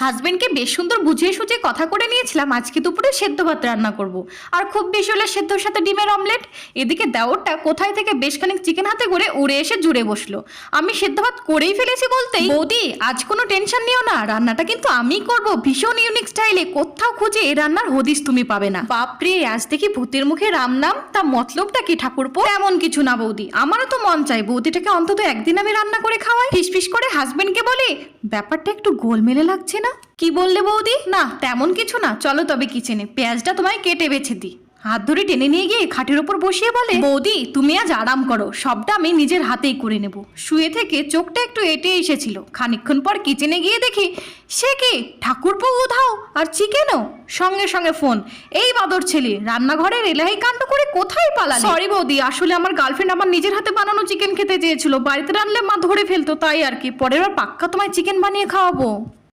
হাজবেন্ডকে বেশ সুন্দর বুঝিয়ে সুঝিয়ে কথা করে নিয়েছিলাম আজকে দুপুরে সেদ্ধ ভাত রান্না করব। আর খুব বেশি হলে সেদ্ধর সাথে ডিমের অমলেট। এদিকে দেওরটা কোথায় থেকে বেশ খানিক চিকেন হাতে করে উড়ে এসে জুড়ে বসলো। আমি সেদ্ধ ভাত করেই ফেলেছি বলতেই, বৌদি আজ কোনো টেনশন নিও না, রান্নাটা কিন্তু আমিই করব ভীষণ ইউনিক স্টাইলে, কোথাও খুঁজে এই রান্নার হদিস তুমি পাবে না। বাপরে, আজ দেখি ভূতের মুখে রাম নাম, তা মতলবটা কি ঠাকুরপো? এমন কিছু না বৌদি, আমারও তো মন চাই বৌদিটাকে অন্তত একদিন আমি রান্না করে খাওয়াই। ফিসফিস করে হাজবেন্ডকে বলি, ব্যাপারটা একটু গোলমেলে লাগছে না? কি বললে বৌদি? না তেমন কিছু না, চলো তবে কিচেনে, পেঁয়াজটা তোমায় কেটে বেছে দিই। হাত ধরে টেনে নিয়ে গিয়ে খাটের ওপর বসিয়ে বলে, বৌদি তুমি আজ আরাম করো, সবটা আমি নিজের হাতেই করে নেব। শুয়ে থেকে চোখটা একটু এঁটে এসেছিল, খানিকক্ষণ পর কিচেনে গিয়ে দেখি সে কি ঠাকুরপো উধাও, আর চিকেনও। সঙ্গে সঙ্গে ফোন, এই বাদর ছেলে রান্নাঘরের এলাহি কাণ্ড করে কোথায় পালালি? সরি বৌদি, আসলে আমার গার্লফ্রেন্ড আমার নিজের হাতে বানানো চিকেন খেতে চেয়েছিল, বাড়িতে রানলে মা ধরে ফেলতো, তাই আর কি। পরের বার পাক্কা তোমায় চিকেন বানিয়ে খাওয়াবো।